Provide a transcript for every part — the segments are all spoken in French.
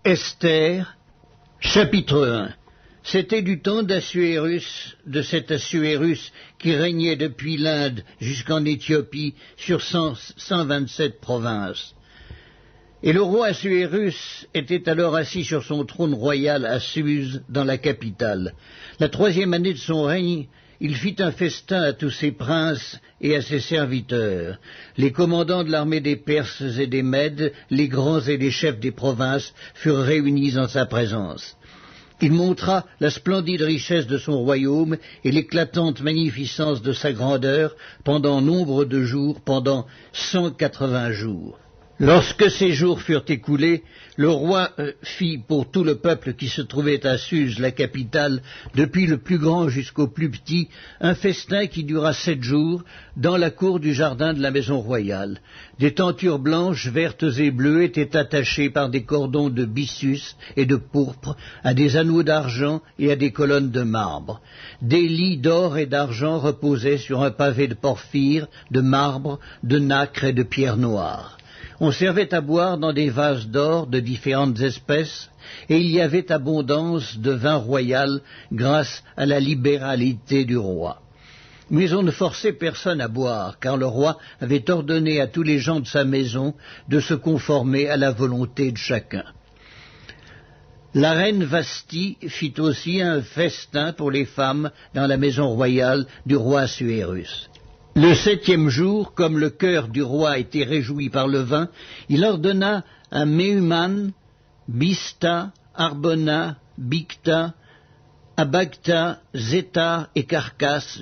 Esther, chapitre 1. C'était du temps d'Assuérus, de cet Assuérus qui régnait depuis l'Inde jusqu'en Éthiopie sur 127 provinces. Et le roi Assuérus était alors assis sur son trône royal à Suse, dans la capitale. La 3e année de son règne, il fit un festin à tous ses princes et à ses serviteurs. Les commandants de l'armée des Perses et des Mèdes, les grands et les chefs des provinces furent réunis en sa présence. Il montra la splendide richesse de son royaume et l'éclatante magnificence de sa grandeur pendant nombre de jours, pendant 180 jours. Lorsque ces jours furent écoulés, le roi fit pour tout le peuple qui se trouvait à Suse, la capitale, depuis le plus grand jusqu'au plus petit, un festin qui dura 7 jours, dans la cour du jardin de la maison royale. Des tentures blanches, vertes et bleues étaient attachées par des cordons de byssus et de pourpre à des anneaux d'argent et à des colonnes de marbre. Des lits d'or et d'argent reposaient sur un pavé de porphyre, de marbre, de nacre et de pierre noire. On servait à boire dans des vases d'or de différentes espèces, et il y avait abondance de vin royal grâce à la libéralité du roi. Mais on ne forçait personne à boire, car le roi avait ordonné à tous les gens de sa maison de se conformer à la volonté de chacun. La reine Vasthi fit aussi un festin pour les femmes dans la maison royale du roi Assuérus. Le 7e jour, comme le cœur du roi était réjoui par le vin, il ordonna à Méhuman, Bista, Arbona, Bicta, Abagta, Zéta et Carcasse,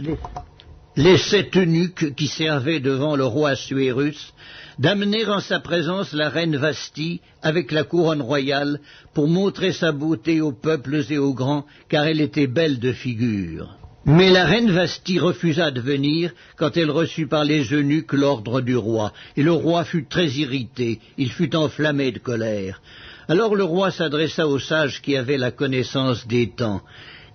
les 7 eunuques qui servaient devant le roi Assuérus, d'amener en sa présence la reine Vasthi avec la couronne royale pour montrer sa beauté aux peuples et aux grands, car elle était belle de figure. Mais la reine Vasthi refusa de venir quand elle reçut par les eunuques l'ordre du roi, et le roi fut très irrité, il fut enflammé de colère. Alors le roi s'adressa aux sages qui avaient la connaissance des temps,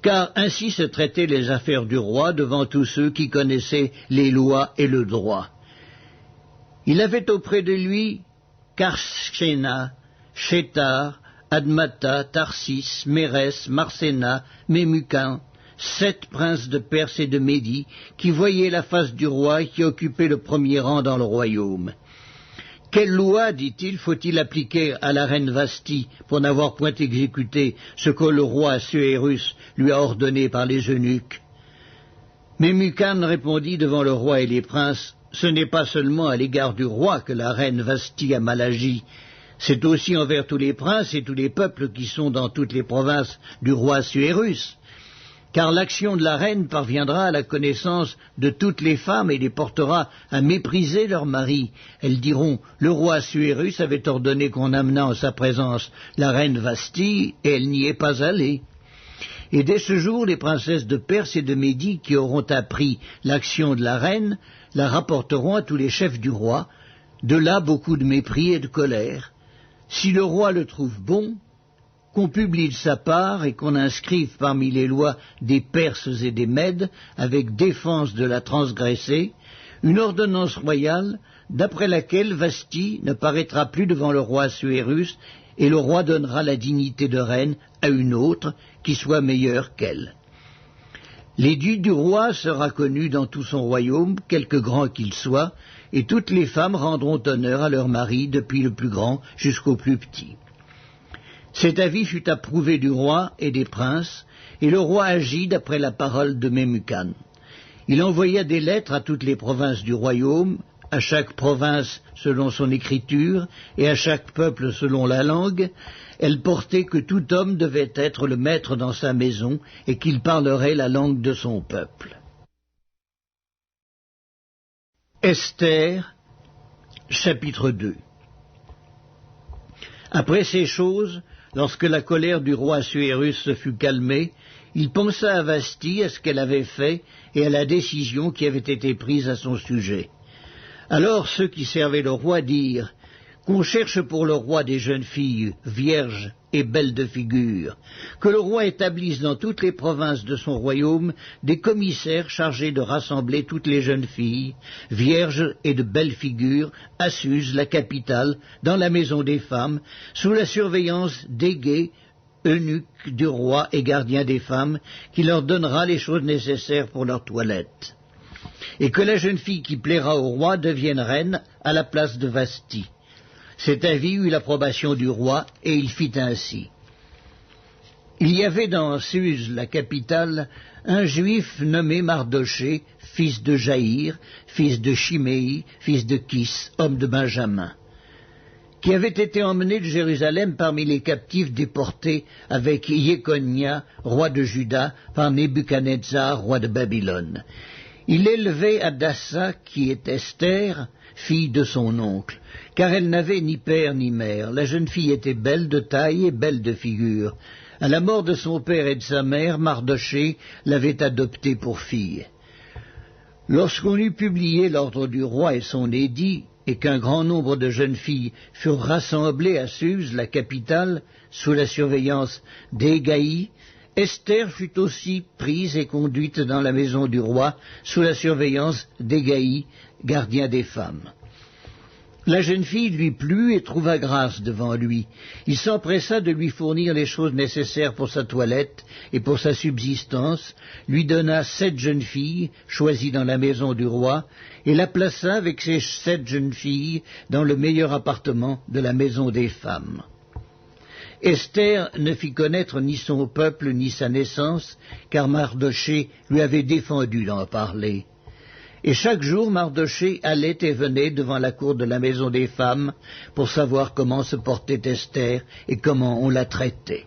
car ainsi se traitaient les affaires du roi devant tous ceux qui connaissaient les lois et le droit. Il avait auprès de lui Karshena, Shétar, Admata, Tarsis, Mérès, Marséna, Mémucan, 7 princes de Perse et de Médie, qui voyaient la face du roi et qui occupaient le premier rang dans le royaume. Quelle loi, dit-il, faut-il appliquer à la reine Vasthi pour n'avoir point exécuté ce que le roi Assuérus lui a ordonné par les eunuques? Mais Mémucan répondit devant le roi et les princes, ce n'est pas seulement à l'égard du roi que la reine Vasthi a mal agi, c'est aussi envers tous les princes et tous les peuples qui sont dans toutes les provinces du roi Assuérus. Car l'action de la reine parviendra à la connaissance de toutes les femmes et les portera à mépriser leurs maris. Elles diront, le roi Assuérus avait ordonné qu'on amenât en sa présence la reine Vasthi, et elle n'y est pas allée. Et dès ce jour, les princesses de Perse et de Médie qui auront appris l'action de la reine, la rapporteront à tous les chefs du roi, de là beaucoup de mépris et de colère. Si le roi le trouve bon, qu'on publie de sa part et qu'on inscrive parmi les lois des Perses et des Mèdes, avec défense de la transgresser, une ordonnance royale d'après laquelle Vasthi ne paraîtra plus devant le roi Assuérus et le roi donnera la dignité de reine à une autre qui soit meilleure qu'elle. L'édit du roi sera connu dans tout son royaume, quelque grand qu'il soit, et toutes les femmes rendront honneur à leur mari depuis le plus grand jusqu'au plus petit. Cet avis fut approuvé du roi et des princes, et le roi agit d'après la parole de Mémucan. Il envoya des lettres à toutes les provinces du royaume, à chaque province selon son écriture, et à chaque peuple selon la langue. Elles portaient que tout homme devait être le maître dans sa maison, et qu'il parlerait la langue de son peuple. Esther, chapitre 2. Après ces choses, lorsque la colère du roi Assuérus se fut calmée, il pensa à Vasthi, à ce qu'elle avait fait, et à la décision qui avait été prise à son sujet. Alors ceux qui servaient le roi dirent, « qu'on cherche pour le roi des jeunes filles vierges et belles de figure, que le roi établisse dans toutes les provinces de son royaume des commissaires chargés de rassembler toutes les jeunes filles, vierges et de belles figures, à Suse, la capitale, dans la maison des femmes, sous la surveillance d'Égée, eunuque du roi et gardien des femmes, qui leur donnera les choses nécessaires pour leur toilette. Et que la jeune fille qui plaira au roi devienne reine à la place de Vasti. Cet avis eut l'approbation du roi, et il fit ainsi. Il y avait dans Suse, la capitale, un juif nommé Mardochée, fils de Jaïr, fils de Chiméi, fils de Kis, homme de Benjamin, qui avait été emmené de Jérusalem parmi les captifs déportés avec Jéconia, roi de Juda, par Nebuchadnezzar, roi de Babylone. Il élevait Hadassa, qui est Esther, fille de son oncle, car elle n'avait ni père ni mère. La jeune fille était belle de taille et belle de figure. À la mort de son père et de sa mère, Mardochée l'avait adoptée pour fille. Lorsqu'on eut publié l'ordre du roi et son édit, et qu'un grand nombre de jeunes filles furent rassemblées à Suse, la capitale, sous la surveillance d'Égaï, Esther fut aussi prise et conduite dans la maison du roi, sous la surveillance d'Égaï, gardien des femmes. La jeune fille lui plut et trouva grâce devant lui. Il s'empressa de lui fournir les choses nécessaires pour sa toilette et pour sa subsistance, lui donna 7 jeunes filles, choisies dans la maison du roi, et la plaça avec ces 7 jeunes filles dans le meilleur appartement de la maison des femmes. Esther ne fit connaître ni son peuple ni sa naissance, car Mardochée lui avait défendu d'en parler. Et chaque jour, Mardochée allait et venait devant la cour de la maison des femmes pour savoir comment se portait Esther et comment on la traitait.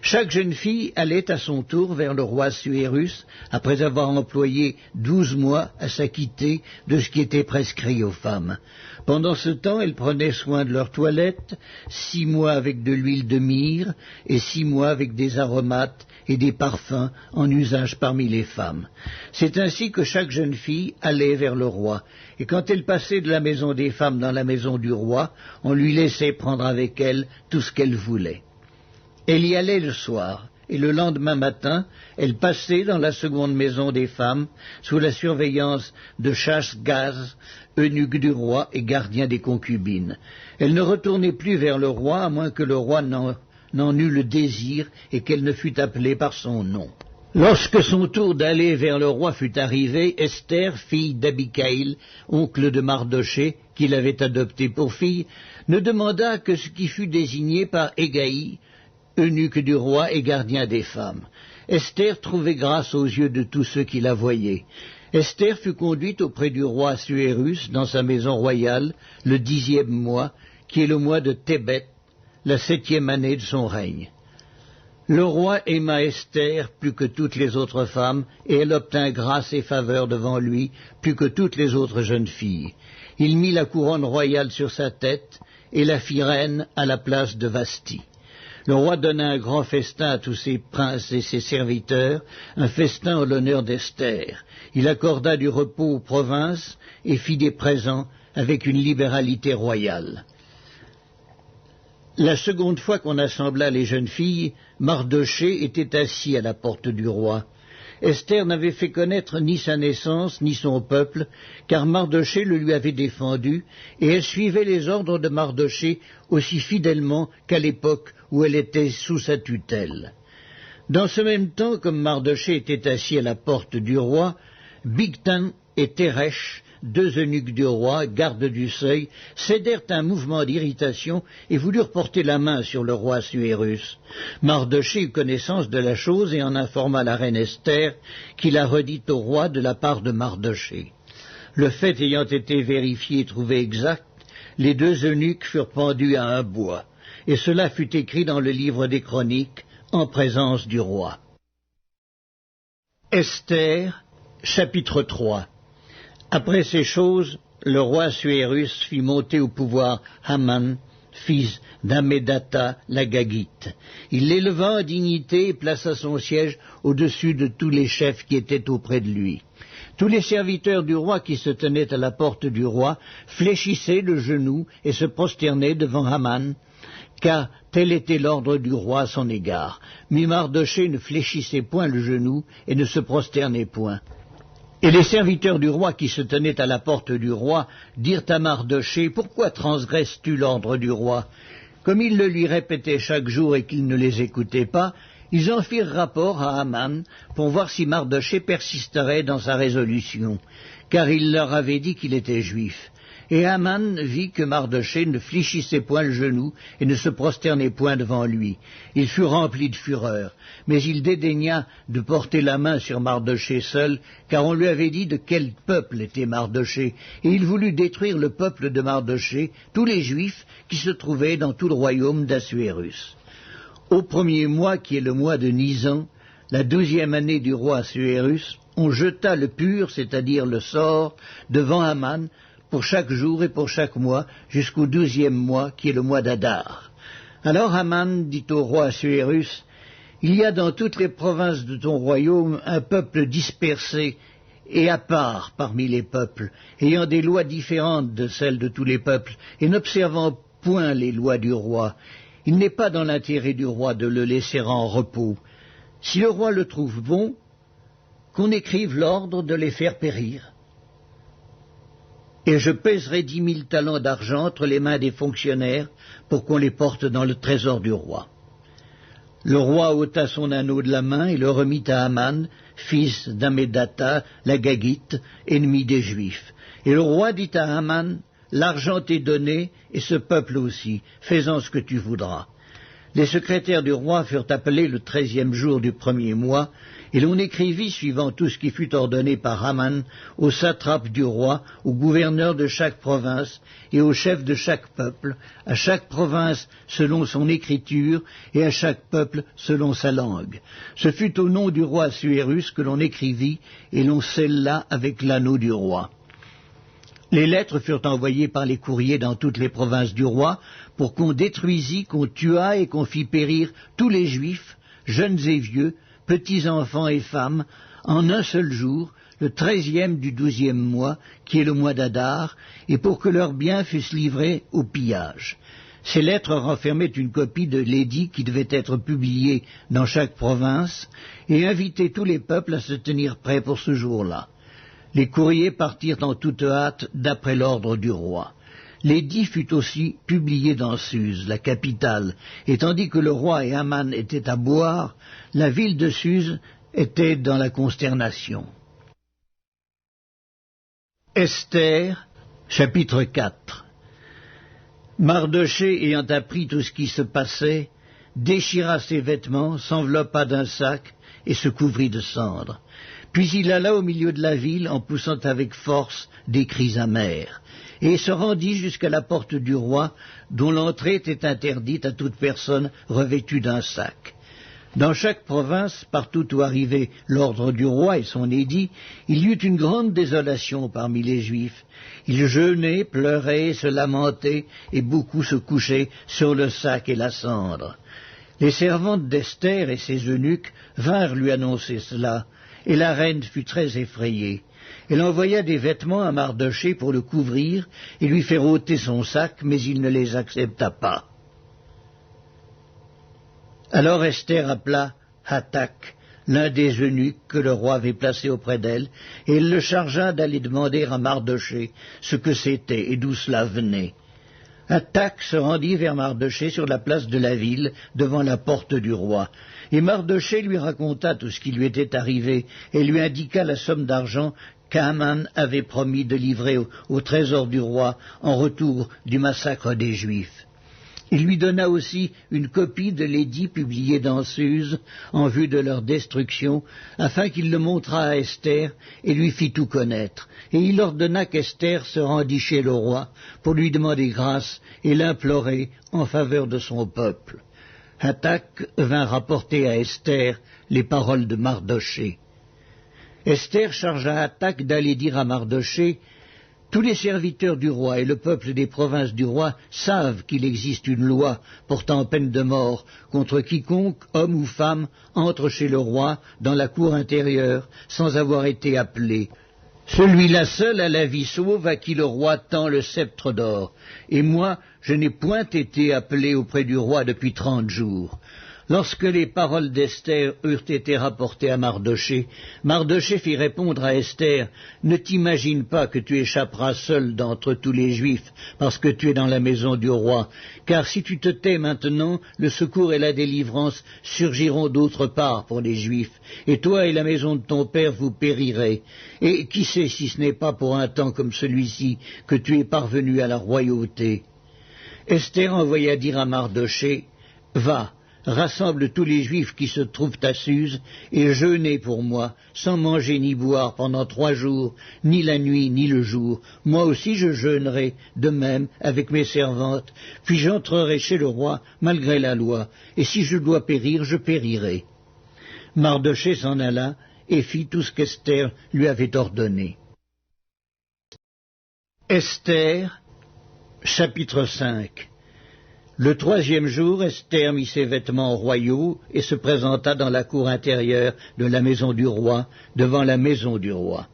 Chaque jeune fille allait à son tour vers le roi Assuérus, après avoir employé 12 mois à s'acquitter de ce qui était prescrit aux femmes. Pendant ce temps, elles prenaient soin de leur toilette, 6 mois avec de l'huile de myrrhe et 6 mois avec des aromates et des parfums en usage parmi les femmes. C'est ainsi que chaque jeune fille allait vers le roi, et quand elle passait de la maison des femmes dans la maison du roi, on lui laissait prendre avec elle tout ce qu'elle voulait. Elle y allait le soir, et le lendemain matin, elle passait dans la seconde maison des femmes, sous la surveillance de Chash-Gaz, eunuque du roi et gardien des concubines. Elle ne retournait plus vers le roi, à moins que le roi n'en eût le désir et qu'elle ne fût appelée par son nom. Lorsque son tour d'aller vers le roi fut arrivé, Esther, fille d'Abicaïl, oncle de Mardochée, qui l'avait adoptée pour fille, ne demanda que ce qui fut désigné par Égaï, eunuque du roi et gardien des femmes. Esther trouvait grâce aux yeux de tous ceux qui la voyaient. Esther fut conduite auprès du roi Assuérus dans sa maison royale le 10e mois, qui est le mois de Tébet, la 7e année de son règne. Le roi aima Esther plus que toutes les autres femmes, et elle obtint grâce et faveur devant lui plus que toutes les autres jeunes filles. Il mit la couronne royale sur sa tête et la fit reine à la place de Vasti. Le roi donna un grand festin à tous ses princes et ses serviteurs, un festin en l'honneur d'Esther. Il accorda du repos aux provinces et fit des présents avec une libéralité royale. La seconde fois qu'on assembla les jeunes filles, Mardochée était assis à la porte du roi. Esther n'avait fait connaître ni sa naissance, ni son peuple, car Mardochée le lui avait défendu, et elle suivait les ordres de Mardochée aussi fidèlement qu'à l'époque où elle était sous sa tutelle. Dans ce même temps, comme Mardochée était assis à la porte du roi, Bigtan et Teresh, 2 eunuques du roi, gardes du seuil, cédèrent un mouvement d'irritation et voulurent porter la main sur le roi Assuérus. Mardochée eut connaissance de la chose et en informa la reine Esther, qui la redit au roi de la part de Mardochée. Le fait ayant été vérifié et trouvé exact, les 2 eunuques furent pendus à un bois, et cela fut écrit dans le livre des Chroniques, en présence du roi. Esther, chapitre 3. Après ces choses, le roi Assuérus fit monter au pouvoir Haman, fils d'Hammédatha l'Agagite. Il l'éleva en dignité et plaça son siège au-dessus de tous les chefs qui étaient auprès de lui. Tous les serviteurs du roi qui se tenaient à la porte du roi fléchissaient le genou et se prosternaient devant Haman, car tel était l'ordre du roi à son égard. Mais Mardochée ne fléchissait point le genou et ne se prosternait point. Et les serviteurs du roi qui se tenaient à la porte du roi dirent à Mardochée, « Pourquoi transgresses-tu l'ordre du roi ?» Comme ils le lui répétaient chaque jour et qu'il ne les écoutait pas, ils en firent rapport à Haman pour voir si Mardochée persisterait dans sa résolution, car il leur avait dit qu'il était juif. Et Haman vit que Mardochée ne fléchissait point le genou et ne se prosternait point devant lui. Il fut rempli de fureur, mais il dédaigna de porter la main sur Mardochée seul, car on lui avait dit de quel peuple était Mardochée, et il voulut détruire le peuple de Mardochée, tous les Juifs qui se trouvaient dans tout le royaume d'Assuérus. Au premier mois, qui est le mois de Nisan, la 12e année du roi Assuérus, on jeta le pur, c'est-à-dire le sort, devant Haman, pour chaque jour et pour chaque mois, jusqu'au 12e mois, qui est le mois d'Adar. Alors Haman dit au roi Assuérus, « Il y a dans toutes les provinces de ton royaume un peuple dispersé et à part parmi les peuples, ayant des lois différentes de celles de tous les peuples, et n'observant point les lois du roi. Il n'est pas dans l'intérêt du roi de le laisser en repos. Si le roi le trouve bon, qu'on écrive l'ordre de les faire périr. Et je pèserai 10 000 talents d'argent entre les mains des fonctionnaires pour qu'on les porte dans le trésor du roi. » Le roi ôta son anneau de la main et le remit à Haman, fils d'Hammédatha, la Gagite, ennemi des Juifs. Et le roi dit à Haman, « L'argent t'est donné, et ce peuple aussi, fais-en ce que tu voudras. » Les secrétaires du roi furent appelés le 13e jour du premier mois, et l'on écrivit, suivant tout ce qui fut ordonné par Haman, aux satrapes du roi, aux gouverneurs de chaque province, et aux chefs de chaque peuple, à chaque province selon son écriture, et à chaque peuple selon sa langue. Ce fut au nom du roi Assuérus que l'on écrivit, et l'on scella avec l'anneau du roi. Les lettres furent envoyées par les courriers dans toutes les provinces du roi, pour qu'on détruisît, qu'on tuât et qu'on fît périr tous les Juifs, jeunes et vieux, petits enfants et femmes, en un seul jour, le 13e du 12e mois, qui est le mois d'Adar, et pour que leurs biens fussent livrés au pillage. Ces lettres renfermaient une copie de l'édit qui devait être publié dans chaque province, et invitaient tous les peuples à se tenir prêts pour ce jour-là. Les courriers partirent en toute hâte d'après l'ordre du roi. L'édit fut aussi publié dans Suse, la capitale, et tandis que le roi et Haman étaient à boire, la ville de Suse était dans la consternation. Esther, chapitre 4. Mardochée, ayant appris tout ce qui se passait, déchira ses vêtements, s'enveloppa d'un sac et se couvrit de cendres. Puis il alla au milieu de la ville en poussant avec force des cris amers, et se rendit jusqu'à la porte du roi, dont l'entrée était interdite à toute personne revêtue d'un sac. Dans chaque province, partout où arrivait l'ordre du roi et son édit, il y eut une grande désolation parmi les Juifs. Ils jeûnaient, pleuraient, se lamentaient, et beaucoup se couchaient sur le sac et la cendre. Les servantes d'Esther et ses eunuques vinrent lui annoncer cela, et la reine fut très effrayée. Elle envoya des vêtements à Mardochée pour le couvrir et lui faire ôter son sac, mais il ne les accepta pas. Alors Esther appela Hattak, l'un des eunuques que le roi avait placé auprès d'elle, et elle le chargea d'aller demander à Mardochée ce que c'était et d'où cela venait. Hattak se rendit vers Mardochée sur la place de la ville, devant la porte du roi. Et Mardochée lui raconta tout ce qui lui était arrivé, et lui indiqua la somme d'argent qu'Haman avait promis de livrer au trésor du roi en retour du massacre des Juifs. Il lui donna aussi une copie de l'édit publié dans Suse en vue de leur destruction, afin qu'il le montrât à Esther et lui fit tout connaître. Et il ordonna qu'Esther se rendît chez le roi pour lui demander grâce et l'implorer en faveur de son peuple. Hattak vint rapporter à Esther les paroles de Mardochée. Esther chargea Hattak d'aller dire à Mardochée: « Tous les serviteurs du roi et le peuple des provinces du roi savent qu'il existe une loi portant peine de mort contre quiconque, homme ou femme, entre chez le roi dans la cour intérieure sans avoir été appelé. Celui-là seul a la vie sauve à qui le roi tend le sceptre d'or. Et moi, je n'ai point été appelé auprès du roi depuis 30 jours. Lorsque les paroles d'Esther eurent été rapportées à Mardochée, Mardochée fit répondre à Esther, « Ne t'imagine pas que tu échapperas seul d'entre tous les Juifs, parce que tu es dans la maison du roi, car si tu te tais maintenant, le secours et la délivrance surgiront d'autre part pour les Juifs, et toi et la maison de ton père vous périrez. Et qui sait si ce n'est pas pour un temps comme celui-ci que tu es parvenu à la royauté. » Esther envoya dire à Mardochée, « Va, rassemble tous les Juifs qui se trouvent à Suse, et jeûnez pour moi, sans manger ni boire pendant 3 jours, ni la nuit ni le jour. Moi aussi je jeûnerai, de même, avec mes servantes, puis j'entrerai chez le roi, malgré la loi, et si je dois périr, je périrai. » Mardochée s'en alla, et fit tout ce qu'Esther lui avait ordonné. Esther, chapitre 5. Le 3e jour, Esther mit ses vêtements royaux et se présenta dans la cour intérieure de la maison du roi, devant la maison du roi.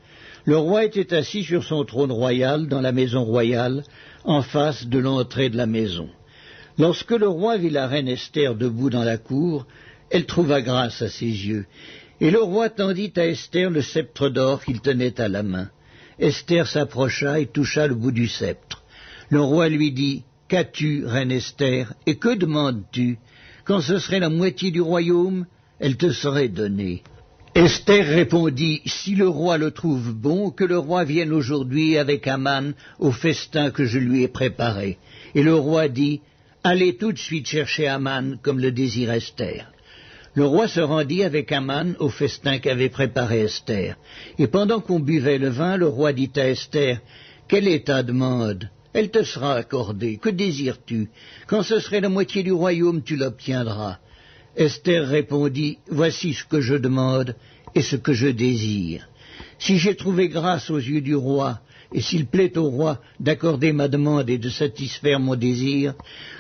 Le roi était assis sur son trône royal dans la maison royale, en face de l'entrée de la maison. Lorsque le roi vit la reine Esther debout dans la cour, elle trouva grâce à ses yeux. Et le roi tendit à Esther le sceptre d'or qu'il tenait à la main. Esther s'approcha et toucha le bout du sceptre. Le roi lui dit, « Qu'as-tu, reine Esther, et que demandes-tu? Quand ce serait la moitié du royaume, elle te serait donnée. » Esther répondit, « Si le roi le trouve bon, que le roi vienne aujourd'hui avec Aman au festin que je lui ai préparé. » Et le roi dit, « Allez tout de suite chercher Aman, comme le désire Esther. » Le roi se rendit avec Aman au festin qu'avait préparé Esther. Et pendant qu'on buvait le vin, le roi dit à Esther, « Quelle est ta demande ? Elle te sera accordée. Que désires-tu? Quand ce serait la moitié du royaume, tu l'obtiendras. » Esther répondit, « Voici ce que je demande et ce que je désire. Si j'ai trouvé grâce aux yeux du roi, et s'il plaît au roi d'accorder ma demande et de satisfaire mon désir,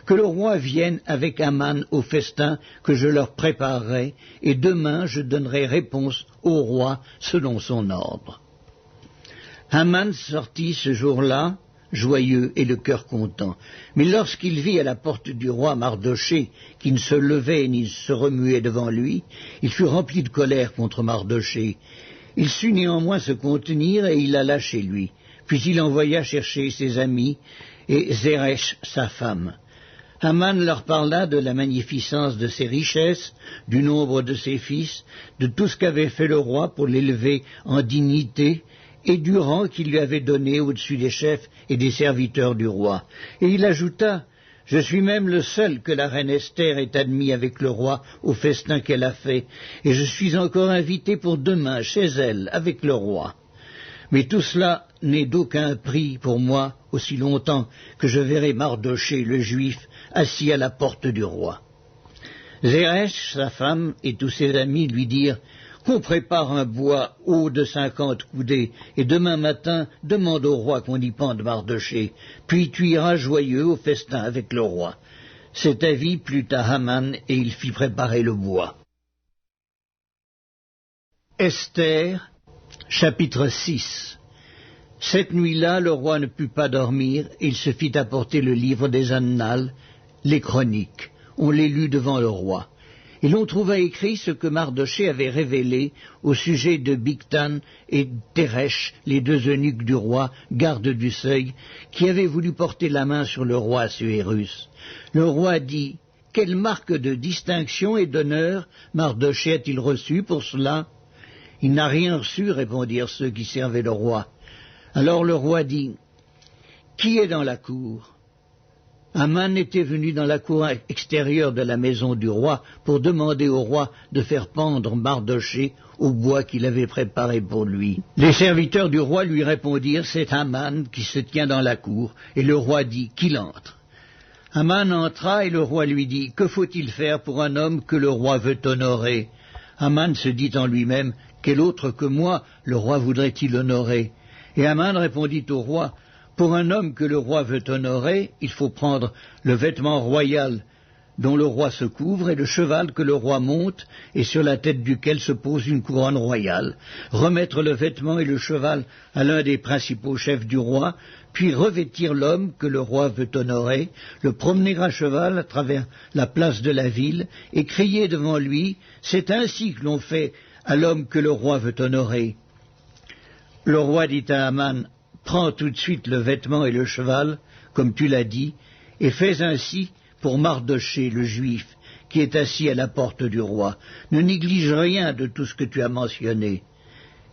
que le roi vienne avec Aman au festin que je leur préparerai, et demain je donnerai réponse au roi selon son ordre. » Aman sortit ce jour-là, joyeux et le cœur content. Mais lorsqu'il vit à la porte du roi Mardochée, qui ne se levait ni ne se remuait devant lui, il fut rempli de colère contre Mardochée. Il sut néanmoins se contenir et il alla chez lui. Puis il envoya chercher ses amis et Zeresh, sa femme. Aman leur parla de la magnificence de ses richesses, du nombre de ses fils, de tout ce qu'avait fait le roi pour l'élever en dignité, et du rang qu'il lui avait donné au-dessus des chefs et des serviteurs du roi. Et il ajouta, « Je suis même le seul que la reine Esther ait admis avec le roi au festin qu'elle a fait, et je suis encore invité pour demain chez elle avec le roi. Mais tout cela n'est d'aucun prix pour moi aussi longtemps que je verrai Mardochée le Juif assis à la porte du roi. » Zeresh, sa femme, et tous ses amis lui dirent, « Qu'on prépare un bois haut de 50 coudées, et demain matin, demande au roi qu'on y pende Mardochée, puis tu iras joyeux au festin avec le roi. » Cet avis plut à Haman, et il fit préparer le bois. Esther, chapitre 6. Cette nuit-là, le roi ne put pas dormir, et il se fit apporter le livre des Annales, les chroniques. On les lut devant le roi. Et l'on trouva écrit ce que Mardochée avait révélé au sujet de Bigtan et Teresh, les 2 eunuques du roi, gardes du seuil, qui avaient voulu porter la main sur le roi Assuérus. Le roi dit, « Quelle marque de distinction et d'honneur Mardochée a-t-il reçu pour cela ?» « Il n'a rien reçu, répondirent ceux qui servaient le roi. Alors le roi dit, « Qui est dans la cour ?» Haman était venu dans la cour extérieure de la maison du roi pour demander au roi de faire pendre Mardochée au bois qu'il avait préparé pour lui. Les serviteurs du roi lui répondirent, « C'est Haman qui se tient dans la cour. » Et le roi dit, « Qu'il entre. » Haman entra et le roi lui dit, « Que faut-il faire pour un homme que le roi veut honorer ?» Haman se dit en lui-même, « Quel autre que moi le roi voudrait-il honorer ?» Et Haman répondit au roi, « Pour un homme que le roi veut honorer, il faut prendre le vêtement royal dont le roi se couvre, et le cheval que le roi monte, et sur la tête duquel se pose une couronne royale. Remettre le vêtement et le cheval à l'un des principaux chefs du roi, puis revêtir l'homme que le roi veut honorer, le promener à cheval à travers la place de la ville, et crier devant lui, « C'est ainsi que l'on fait à l'homme que le roi veut honorer. » Le roi dit à Aman, « Prends tout de suite le vêtement et le cheval, comme tu l'as dit, et fais ainsi pour Mardochée, le juif, qui est assis à la porte du roi. Ne néglige rien de tout ce que tu as mentionné. »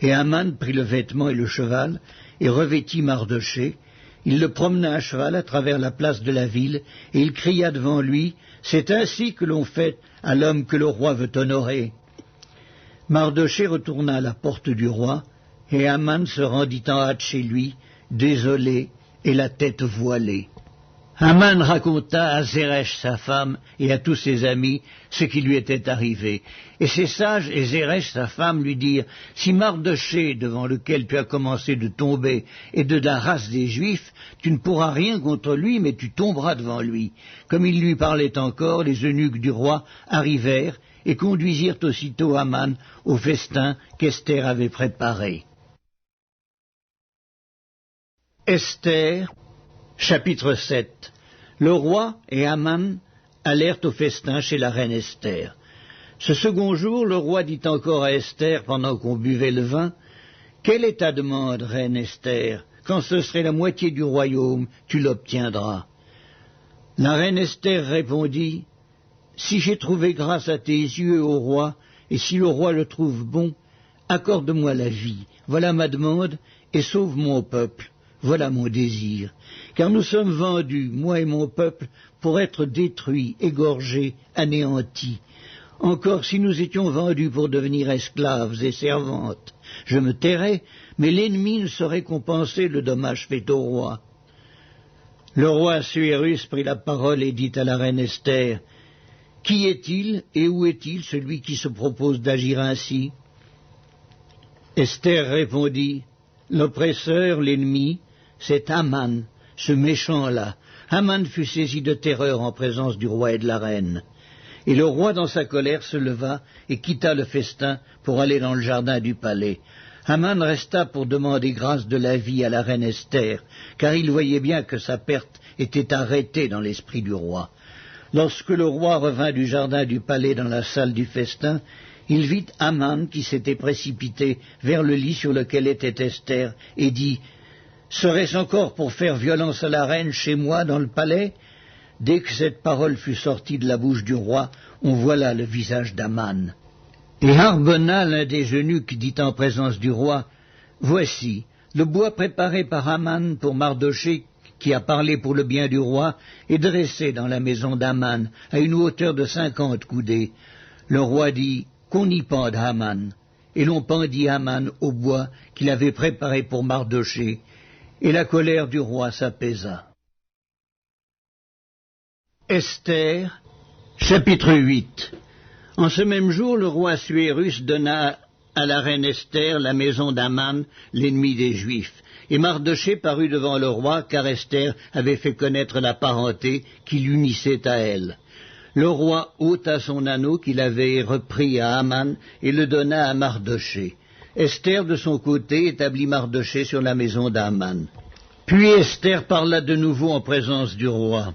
Et Aman prit le vêtement et le cheval, et revêtit Mardochée. Il le promena à cheval à travers la place de la ville, et il cria devant lui, « C'est ainsi que l'on fait à l'homme que le roi veut honorer. » Mardochée retourna à la porte du roi, et Aman se rendit en hâte chez lui, désolé et la tête voilée. Aman raconta à Zeresh sa femme et à tous ses amis ce qui lui était arrivé. Et ses sages et Zeresh sa femme lui dirent, « Si Mardochée, devant lequel tu as commencé de tomber, est de la race des Juifs, tu ne pourras rien contre lui, mais tu tomberas devant lui. » Comme il lui parlait encore, les eunuques du roi arrivèrent et conduisirent aussitôt Aman au festin qu'Esther avait préparé. Esther, chapitre 7. Le roi et Aman allèrent au festin chez la reine Esther. Ce second jour, le roi dit encore à Esther, pendant qu'on buvait le vin, « Quelle est ta demande, reine Esther? Quand ce serait la moitié du royaume, tu l'obtiendras. » La reine Esther répondit, « Si j'ai trouvé grâce à tes yeux, ô roi, et si le roi le trouve bon, accorde-moi la vie. Voilà ma demande, et sauve mon peuple. Voilà mon désir, car nous sommes vendus, moi et mon peuple, pour être détruits, égorgés, anéantis. Encore si nous étions vendus pour devenir esclaves et servantes, je me tairais, mais l'ennemi ne saurait compenser le dommage fait au roi. » Le roi Assuérus prit la parole et dit à la reine Esther, « Qui est-il et où est-il celui qui se propose d'agir ainsi ?» Esther répondit, « L'oppresseur, l'ennemi, c'est Aman, ce méchant-là. » Aman fut saisi de terreur en présence du roi et de la reine. Et le roi, dans sa colère, se leva et quitta le festin pour aller dans le jardin du palais. Aman resta pour demander grâce de la vie à la reine Esther, car il voyait bien que sa perte était arrêtée dans l'esprit du roi. Lorsque le roi revint du jardin du palais dans la salle du festin, il vit Aman qui s'était précipité vers le lit sur lequel était Esther et dit, « Serait-ce encore pour faire violence à la reine chez moi dans le palais ?» Dès que cette parole fut sortie de la bouche du roi, on voit là le visage d'Aman. Et Harbona, l'un des eunuques, dit en présence du roi, « Voici, le bois préparé par Aman pour Mardochée, qui a parlé pour le bien du roi, est dressé dans la maison d'Aman, à une hauteur de 50 coudées. » Le roi dit, « Qu'on y pende Aman. » Et l'on pendit Aman au bois qu'il avait préparé pour Mardochée, et la colère du roi s'apaisa. Esther, chapitre 8. En ce même jour, le roi Assuérus donna à la reine Esther la maison d'Aman, l'ennemi des Juifs. Et Mardochée parut devant le roi, car Esther avait fait connaître la parenté qui l'unissait à elle. Le roi ôta son anneau qu'il avait repris à Aman et le donna à Mardochée. Esther, de son côté, établit Mardochée sur la maison d'Aman. Puis Esther parla de nouveau en présence du roi.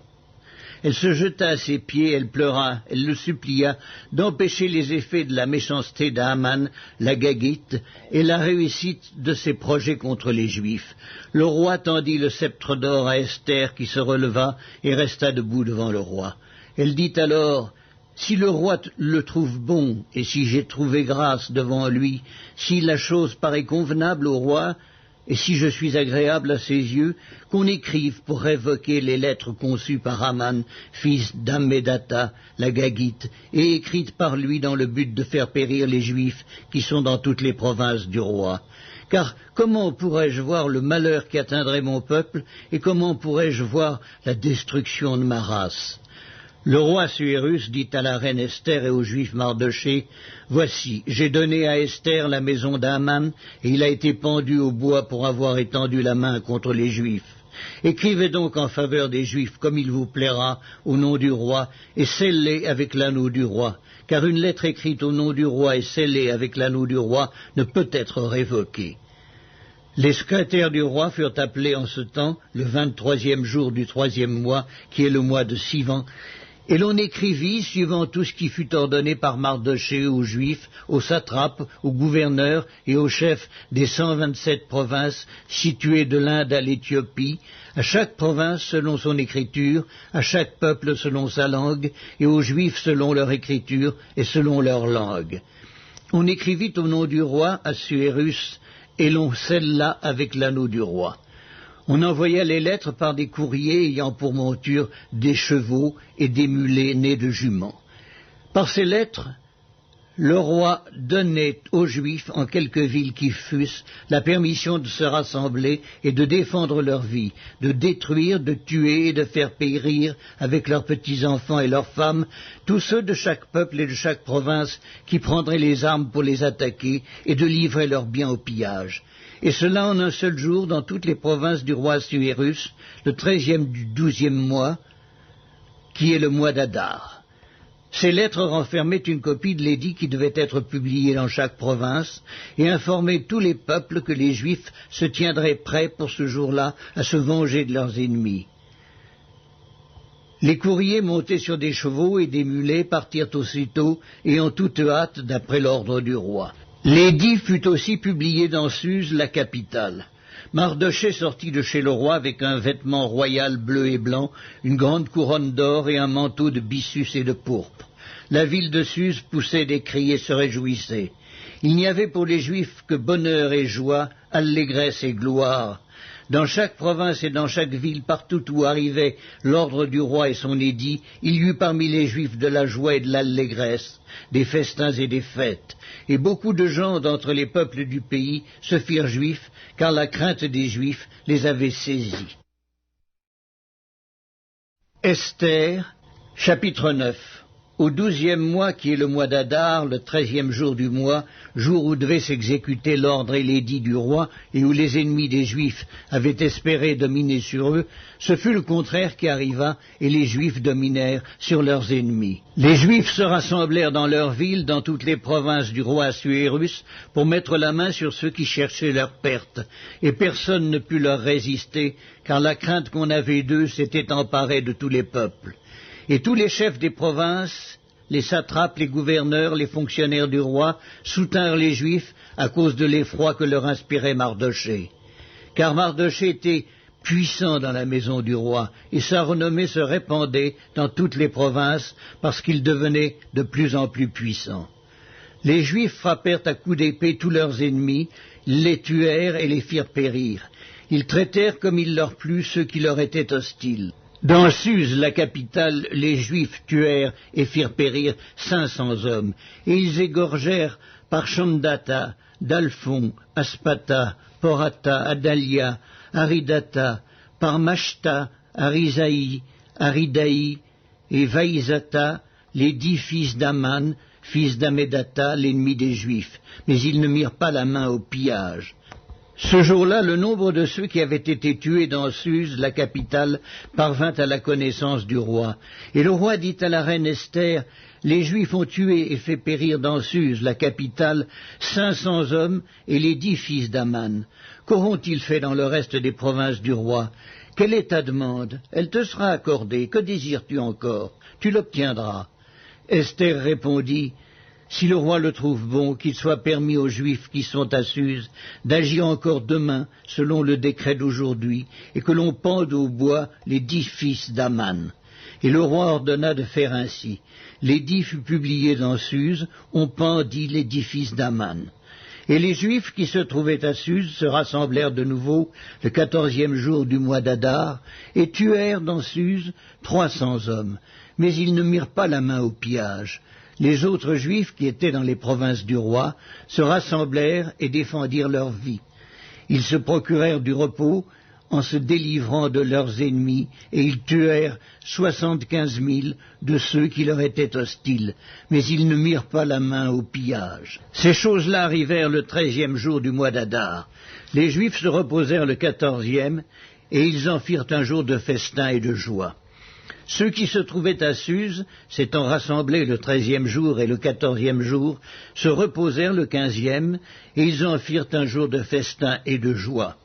Elle se jeta à ses pieds, elle pleura, elle le supplia d'empêcher les effets de la méchanceté d'Aman, la Gagite, et la réussite de ses projets contre les Juifs. Le roi tendit le sceptre d'or à Esther, qui se releva et resta debout devant le roi. Elle dit alors, « Si le roi le trouve bon, et si j'ai trouvé grâce devant lui, si la chose paraît convenable au roi, et si je suis agréable à ses yeux, qu'on écrive pour révoquer les lettres conçues par Aman, fils d'Ammédatha, la Gagite, et écrites par lui dans le but de faire périr les Juifs qui sont dans toutes les provinces du roi. Car comment pourrais-je voir le malheur qui atteindrait mon peuple, et comment pourrais-je voir la destruction de ma race ?» Le roi Assuérus dit à la reine Esther et au juif Mardochée, « Voici, j'ai donné à Esther la maison d'Aman, et il a été pendu au bois pour avoir étendu la main contre les Juifs. Écrivez donc en faveur des Juifs comme il vous plaira au nom du roi, et scellez avec l'anneau du roi, car une lettre écrite au nom du roi et scellée avec l'anneau du roi ne peut être révoquée. Les secrétaires du roi furent appelés en ce temps, le 23e jour du 3e mois, qui est le mois de Sivan, et l'on écrivit, suivant tout ce qui fut ordonné par Mardochée aux Juifs, aux satrapes, aux gouverneurs et aux chefs des 127 provinces situées de l'Inde à l'Éthiopie, à chaque province selon son écriture, à chaque peuple selon sa langue, et aux Juifs selon leur écriture et selon leur langue. On écrivit au nom du roi Assuérus, et l'on scella avec l'anneau du roi. On envoya les lettres par des courriers ayant pour monture des chevaux et des mulets nés de juments. Par ces lettres, le roi donnait aux Juifs, en quelque ville qu'ils fussent, la permission de se rassembler et de défendre leur vie, de détruire, de tuer et de faire périr avec leurs petits-enfants et leurs femmes tous ceux de chaque peuple et de chaque province qui prendraient les armes pour les attaquer et de livrer leurs biens au pillage. Et cela en un seul jour dans toutes les provinces du roi Assuérus, le 13e du 12e mois, qui est le mois d'Adar. Ces lettres renfermaient une copie de l'édit qui devait être publié dans chaque province et informaient tous les peuples que les Juifs se tiendraient prêts pour ce jour-là à se venger de leurs ennemis. Les courriers montés sur des chevaux et des mulets partirent aussitôt et en toute hâte d'après l'ordre du roi. L'édit fut aussi publié dans Suse, la capitale. Mardochée sortit de chez le roi avec un vêtement royal bleu et blanc, une grande couronne d'or et un manteau de byssus et de pourpre. La ville de Suse poussait des cris et se réjouissait. Il n'y avait pour les Juifs que bonheur et joie, allégresse et gloire. Dans chaque province et dans chaque ville, partout où arrivait l'ordre du roi et son édit, il y eut parmi les Juifs de la joie et de l'allégresse, des festins et des fêtes. Et beaucoup de gens d'entre les peuples du pays se firent juifs, car la crainte des Juifs les avait saisis. Esther, chapitre 9. Au 12e mois, qui est le mois d'Adar, le 13e jour du mois, jour où devait s'exécuter l'ordre et l'édit du roi, et où les ennemis des Juifs avaient espéré dominer sur eux, ce fut le contraire qui arriva, et les Juifs dominèrent sur leurs ennemis. Les Juifs se rassemblèrent dans leurs villes, dans toutes les provinces du roi Assuérus, pour mettre la main sur ceux qui cherchaient leur perte, et personne ne put leur résister, car la crainte qu'on avait d'eux s'était emparée de tous les peuples. Et tous les chefs des provinces, les satrapes, les gouverneurs, les fonctionnaires du roi, soutinrent les Juifs à cause de l'effroi que leur inspirait Mardochée. Car Mardochée était puissant dans la maison du roi, et sa renommée se répandait dans toutes les provinces parce qu'il devenait de plus en plus puissant. Les Juifs frappèrent à coups d'épée tous leurs ennemis, les tuèrent et les firent périr. Ils traitèrent comme il leur plut ceux qui leur étaient hostiles. Dans Suse, la capitale, les Juifs tuèrent et firent périr 500 hommes, et ils égorgèrent par Shandata, Dalphon, Aspata, Porata, Adalia, Aridata, par Mashta, Arisaï, Aridaï et Vaïzata, les 10 fils d'Aman, fils d'Amedata, l'ennemi des Juifs, mais ils ne mirent pas la main au pillage. Ce jour-là, le nombre de ceux qui avaient été tués dans Suse, la capitale, parvint à la connaissance du roi. Et le roi dit à la reine Esther, « Les Juifs ont tué et fait périr dans Suse, la capitale, 500 hommes et les 10 fils d'Aman. Qu'auront-ils fait dans le reste des provinces du roi? Quelle est ta demande? Elle te sera accordée. Que désires-tu encore? Tu l'obtiendras. » Esther répondit, « Si le roi le trouve bon, qu'il soit permis aux Juifs qui sont à Suse d'agir encore demain, selon le décret d'aujourd'hui, et que l'on pende au bois les 10 fils d'Aman. » Et le roi ordonna de faire ainsi. L'édit fut publié dans Suse, on pendit les 10 fils d'Aman. Et les Juifs qui se trouvaient à Suse se rassemblèrent de nouveau le 14e jour du mois d'Adar, et tuèrent dans Suse 300 hommes, mais ils ne mirent pas la main au pillage. Les autres Juifs qui étaient dans les provinces du roi se rassemblèrent et défendirent leur vie. Ils se procurèrent du repos en se délivrant de leurs ennemis, et ils tuèrent 75 000 de ceux qui leur étaient hostiles, mais ils ne mirent pas la main au pillage. Ces choses-là arrivèrent le 13e jour du mois d'Adar. Les Juifs se reposèrent le 14e, et ils en firent un jour de festin et de joie. Ceux qui se trouvaient à Suse, s'étant rassemblés le 13e jour et le 14e jour, se reposèrent le 15e, et ils en firent un jour de festin et de joie.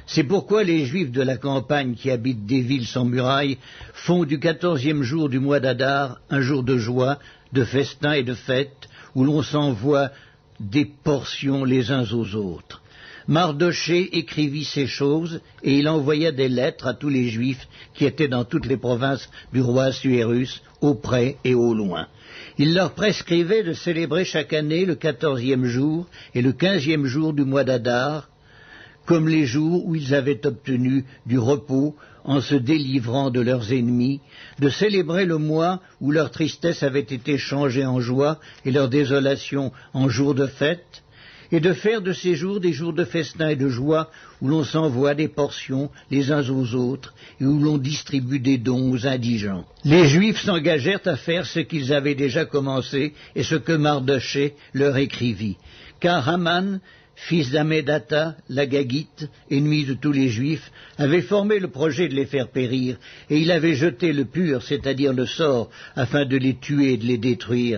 C'est pourquoi les Juifs de la campagne qui habitent des villes sans murailles font du 14e jour du mois d'Adar un jour de joie, de festin et de fête, où l'on s'envoie des portions les uns aux autres. Mardochée écrivit ces choses, et il envoya des lettres à tous les Juifs qui étaient dans toutes les provinces du roi Assuérus, au près et au loin. Il leur prescrivait de célébrer chaque année le 14e jour et le 15e jour du mois d'Adar, comme les jours où ils avaient obtenu du repos en se délivrant de leurs ennemis, de célébrer le mois où leur tristesse avait été changée en joie et leur désolation en jours de fête, et de faire de ces jours des jours de festin et de joie où l'on s'envoie des portions les uns aux autres et où l'on distribue des dons aux indigents. Les Juifs s'engagèrent à faire ce qu'ils avaient déjà commencé et ce que Mardochée leur écrivit. Car Haman, fils d'Amédatha, l'Agagite, ennemi de tous les Juifs, avait formé le projet de les faire périr, et il avait jeté le pur, c'est-à-dire le sort, afin de les tuer et de les détruire.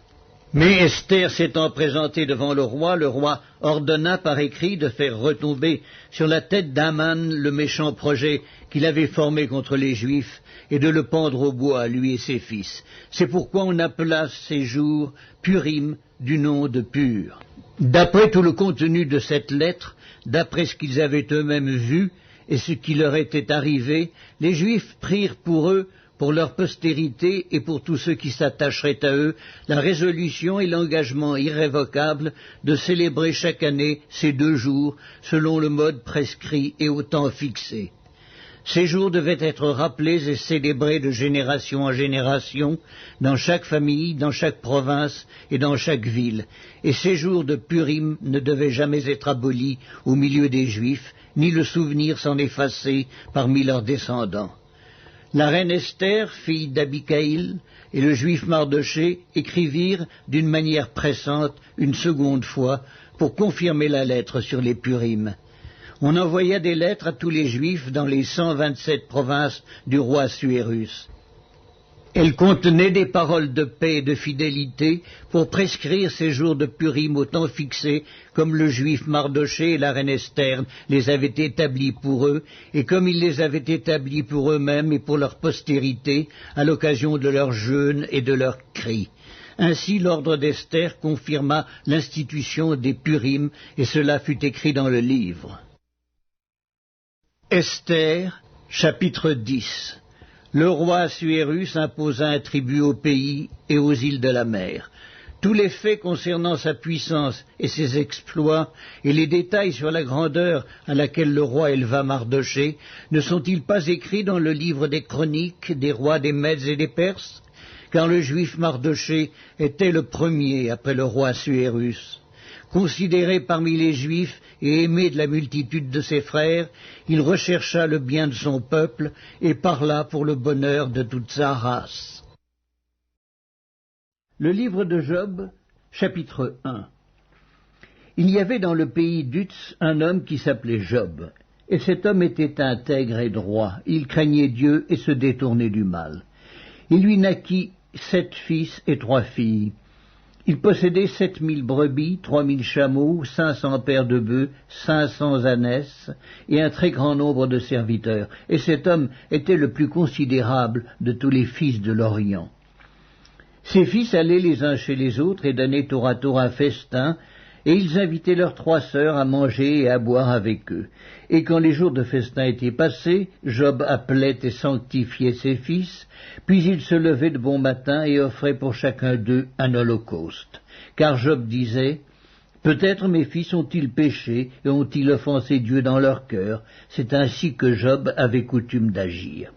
Mais Esther s'étant présentée devant le roi ordonna par écrit de faire retomber sur la tête d'Aman le méchant projet qu'il avait formé contre les Juifs et de le pendre au bois, lui et ses fils. C'est pourquoi on appela ces jours Purim du nom de Pur. D'après tout le contenu de cette lettre, d'après ce qu'ils avaient eux-mêmes vu et ce qui leur était arrivé, les Juifs prirent pour eux, pour leur postérité et pour tous ceux qui s'attacheraient à eux, la résolution et l'engagement irrévocable de célébrer chaque année ces 2 jours, selon le mode prescrit et au temps fixé. Ces jours devaient être rappelés et célébrés de génération en génération, dans chaque famille, dans chaque province et dans chaque ville, et ces jours de Purim ne devaient jamais être abolis au milieu des Juifs, ni le souvenir s'en effacer parmi leurs descendants. La reine Esther, fille d'Abicaïl, et le juif Mardochée écrivirent d'une manière pressante une seconde fois pour confirmer la lettre sur les Purim. On envoya des lettres à tous les Juifs dans les 127 provinces du roi Assuérus. Elles contenaient des paroles de paix et de fidélité pour prescrire ces jours de Purim au temps fixé, comme le juif Mardochée et la reine Esther les avaient établis pour eux, et comme ils les avaient établis pour eux-mêmes et pour leur postérité, à l'occasion de leurs jeûnes et de leurs cris. Ainsi l'ordre d'Esther confirma l'institution des Purim, et cela fut écrit dans le livre. Esther, chapitre 10. Le roi Assuérus imposa un tribut au pays et aux îles de la mer. Tous les faits concernant sa puissance et ses exploits, et les détails sur la grandeur à laquelle le roi éleva Mardochée, ne sont-ils pas écrits dans le livre des chroniques des rois des Mèdes et des Perses? Car le juif Mardochée était le premier après le roi Assuérus. Considéré parmi les Juifs et aimé de la multitude de ses frères, il rechercha le bien de son peuple et parla pour le bonheur de toute sa race. Le livre de Job, chapitre 1. Il y avait dans le pays d'Utz un homme qui s'appelait Job, et cet homme était intègre et droit, il craignait Dieu et se détournait du mal. Il lui naquit 7 fils et 3 filles. Il possédait 7000 brebis, 3000 chameaux, 500 paires de bœufs, 500 ânesses, et un très grand nombre de serviteurs. Et cet homme était le plus considérable de tous les fils de l'Orient. Ses fils allaient les uns chez les autres et donnaient tour à tour un festin, et ils invitaient leurs 3 sœurs à manger et à boire avec eux. Et quand les jours de festin étaient passés, Job appelait et sanctifiait ses fils, puis il se levait de bon matin et offrait pour chacun d'eux un holocauste. Car Job disait, « Peut-être mes fils ont-ils péché et ont-ils offensé Dieu dans leur cœur ?» C'est ainsi que Job avait coutume d'agir.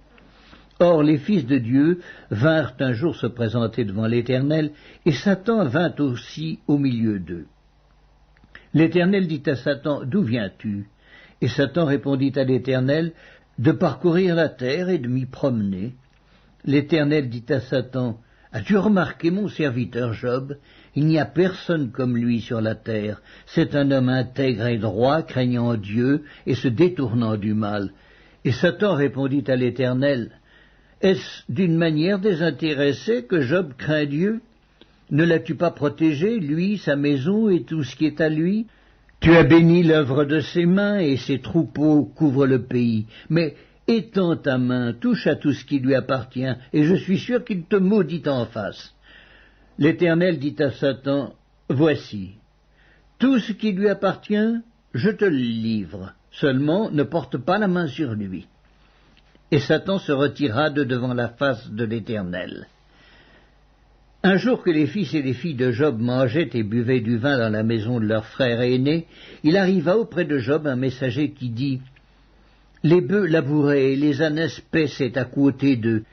Or les fils de Dieu vinrent un jour se présenter devant l'Éternel, et Satan vint aussi au milieu d'eux. L'Éternel dit à Satan, « D'où viens-tu » Et Satan répondit à l'Éternel, « De parcourir la terre et de m'y promener. » L'Éternel dit à Satan, « As-tu remarqué mon serviteur Job? Il n'y a personne comme lui sur la terre. C'est un homme intègre et droit, craignant Dieu et se détournant du mal. Et Satan répondit à l'Éternel, « Est-ce d'une manière désintéressée que Job craint Dieu? Ne l'as-tu pas protégé, lui, sa maison et tout ce qui est à lui? Tu as béni l'œuvre de ses mains, et ses troupeaux couvrent le pays. Mais étends ta main, touche à tout ce qui lui appartient, et je suis sûr qu'il te maudit en face. » L'Éternel dit à Satan, « Voici, tout ce qui lui appartient, je te le livre. Seulement, ne porte pas la main sur lui. » Et Satan se retira de devant la face de l'Éternel. Un jour que les fils et les filles de Job mangeaient et buvaient du vin dans la maison de leur frère aîné, il arriva auprès de Job un messager qui dit, « Les bœufs labouraient et les ânesses paissaient à côté d'eux.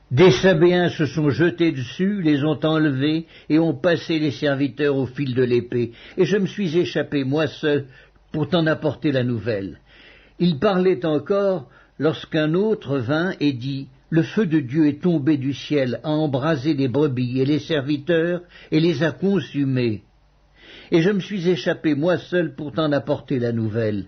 Des Sabéens se sont jetés dessus, les ont enlevés et ont passé les serviteurs au fil de l'épée. Et je me suis échappé, moi seul, pour t'en apporter la nouvelle. » Il parlait encore lorsqu'un autre vint et dit, « Le feu de Dieu est tombé du ciel, a embrasé les brebis et les serviteurs, et les a consumés. Et je me suis échappé moi seul pour t'en apporter la nouvelle. »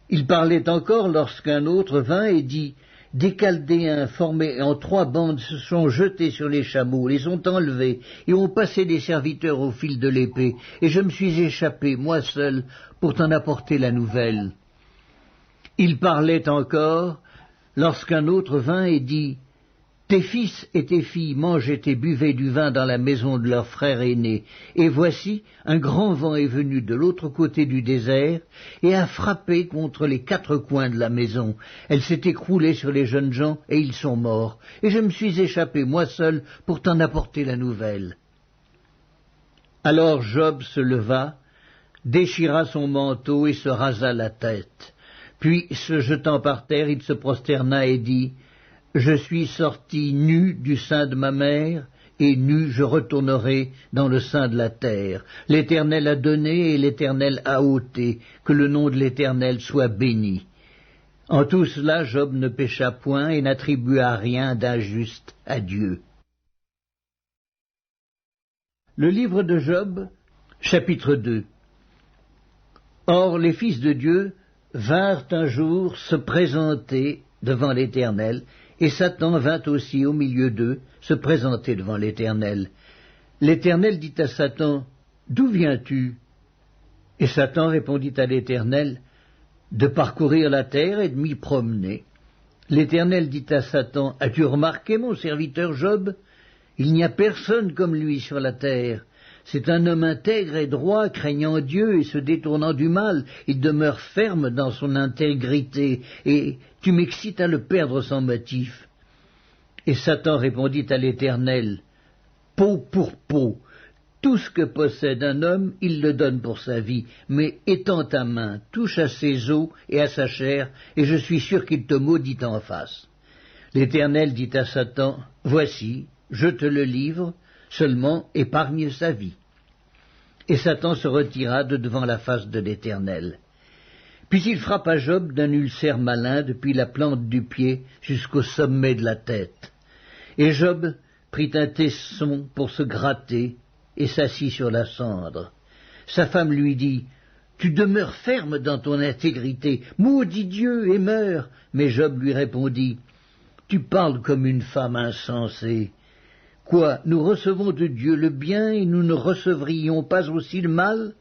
Il parlait encore lorsqu'un autre vint et dit, « Des Chaldéens formés en 3 bandes se sont jetés sur les chameaux, les ont enlevés, et ont passé les serviteurs au fil de l'épée, et je me suis échappé moi seul pour t'en apporter la nouvelle. » Il parlait encore lorsqu'un autre vint et dit, « Tes fils et tes filles mangeaient et buvaient du vin dans la maison de leur frère aîné, et voici, un grand vent est venu de l'autre côté du désert, et a frappé contre les 4 coins de la maison. Elle s'est écroulée sur les jeunes gens, et ils sont morts, et je me suis échappé moi seul pour t'en apporter la nouvelle. » Alors Job se leva, déchira son manteau et se rasa la tête. Puis, se jetant par terre, il se prosterna et dit, « Je suis sorti nu du sein de ma mère, et nu je retournerai dans le sein de la terre. L'Éternel a donné et l'Éternel a ôté, que le nom de l'Éternel soit béni. » En tout cela, Job ne pécha point et n'attribua rien d'injuste à Dieu. Le livre de Job, chapitre 2. Or, les fils de Dieu vinrent un jour se présenter devant l'Éternel, et Satan vint aussi au milieu d'eux se présenter devant l'Éternel. L'Éternel dit à Satan, « D'où viens-tu » Et Satan répondit à l'Éternel, « De parcourir la terre et de m'y promener. » L'Éternel dit à Satan, « As-tu remarqué mon serviteur Job? Il n'y a personne comme lui sur la terre. C'est un homme intègre et droit, craignant Dieu et se détournant du mal. Il demeure ferme dans son intégrité, et tu m'excites à le perdre sans motif. » Et Satan répondit à l'Éternel, « Peau pour peau, tout ce que possède un homme, il le donne pour sa vie, mais étends ta main, touche à ses os et à sa chair, et je suis sûr qu'il te maudit en face. » L'Éternel dit à Satan, « Voici, je te le livre, seulement épargne sa vie. » Et Satan se retira de devant la face de l'Éternel. Puis il frappa Job d'un ulcère malin depuis la plante du pied jusqu'au sommet de la tête. Et Job prit un tesson pour se gratter et s'assit sur la cendre. Sa femme lui dit, « Tu demeures ferme dans ton intégrité, maudis Dieu et meurs. » Mais Job lui répondit, « Tu parles comme une femme insensée. Quoi, nous recevons de Dieu le bien et nous ne recevrions pas aussi le mal ?»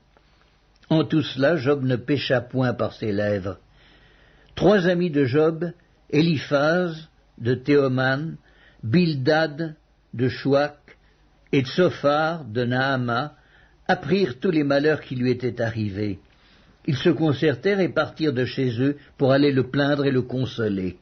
En tout cela, Job ne pécha point par ses lèvres. 3 amis de Job, Éliphaz de Théoman, Bildad de Chouac et Tsophar de Naama, apprirent tous les malheurs qui lui étaient arrivés. Ils se concertèrent et partirent de chez eux pour aller le plaindre et le consoler.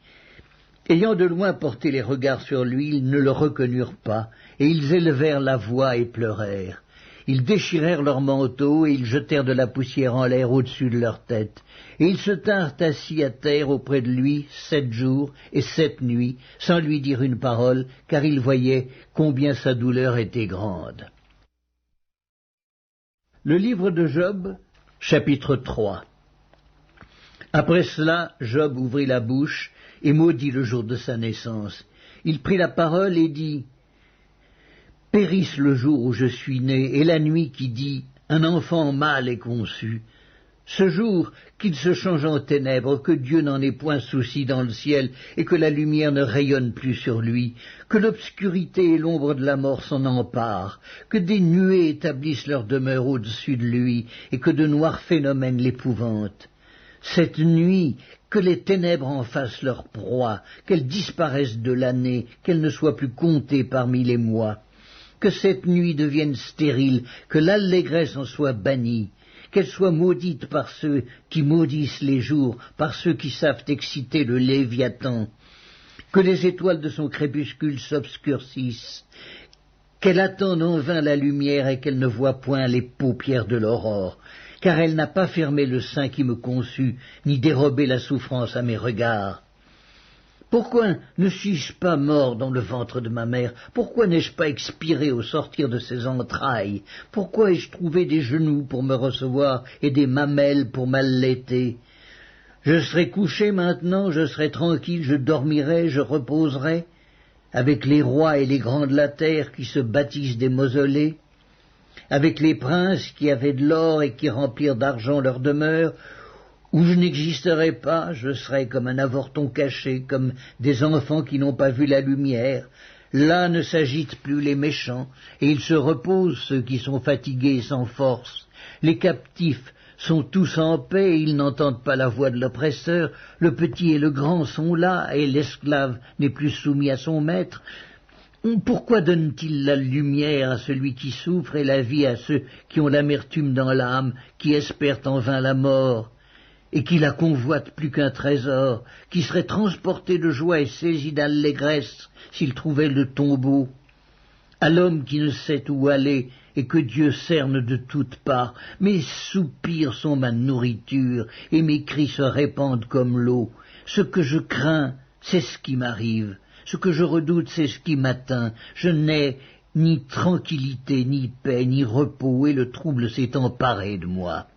Ayant de loin porté les regards sur lui, ils ne le reconnurent pas, et ils élevèrent la voix et pleurèrent. Ils déchirèrent leurs manteaux, et ils jetèrent de la poussière en l'air au-dessus de leur tête. Et ils se tinrent assis à terre auprès de lui 7 jours et 7 nuits, sans lui dire une parole, car ils voyaient combien sa douleur était grande. Le livre de Job, chapitre 3. Après cela, Job ouvrit la bouche et maudit le jour de sa naissance. Il prit la parole et dit, « Périsse le jour où je suis né, et la nuit qui dit, un enfant mâle est conçu. Ce jour qu'il se change en ténèbres, que Dieu n'en ait point souci dans le ciel, et que la lumière ne rayonne plus sur lui, que l'obscurité et l'ombre de la mort s'en emparent, que des nuées établissent leur demeure au-dessus de lui, et que de noirs phénomènes l'épouvantent. Cette nuit, que les ténèbres en fassent leur proie, qu'elles disparaissent de l'année, qu'elles ne soient plus comptées parmi les mois. Que cette nuit devienne stérile, que l'allégresse en soit bannie, qu'elle soit maudite par ceux qui maudissent les jours, par ceux qui savent exciter le Léviathan, que les étoiles de son crépuscule s'obscurcissent, qu'elle attende en vain la lumière et qu'elle ne voit point les paupières de l'aurore, car elle n'a pas fermé le sein qui me conçut, ni dérobé la souffrance à mes regards. Pourquoi ne suis-je pas mort dans le ventre de ma mère? Pourquoi n'ai-je pas expiré au sortir de ses entrailles? Pourquoi ai-je trouvé des genoux pour me recevoir et des mamelles pour m'allaiter? Je serai couché maintenant, je serai tranquille, je dormirai, je reposerai, avec les rois et les grands de la terre qui se bâtissent des mausolées, avec les princes qui avaient de l'or et qui remplirent d'argent leur demeure, où je n'existerai pas, je serai comme un avorton caché, comme des enfants qui n'ont pas vu la lumière. Là ne s'agitent plus les méchants, et ils se reposent ceux qui sont fatigués et sans force. Les captifs sont tous en paix, et ils n'entendent pas la voix de l'oppresseur. Le petit et le grand sont là, et l'esclave n'est plus soumis à son maître. Pourquoi donne-t-il la lumière à celui qui souffre et la vie à ceux qui ont l'amertume dans l'âme, qui espèrent en vain la mort et qui la convoitent plus qu'un trésor, qui serait transporté de joie et saisi d'allégresse s'il trouvait le tombeau? À l'homme qui ne sait où aller et que Dieu cerne de toutes parts, mes soupirs sont ma nourriture et mes cris se répandent comme l'eau. Ce que je crains, c'est ce qui m'arrive. Ce que je redoute, c'est ce qui m'atteint. Je n'ai ni tranquillité, ni paix, ni repos, et le trouble s'est emparé de moi.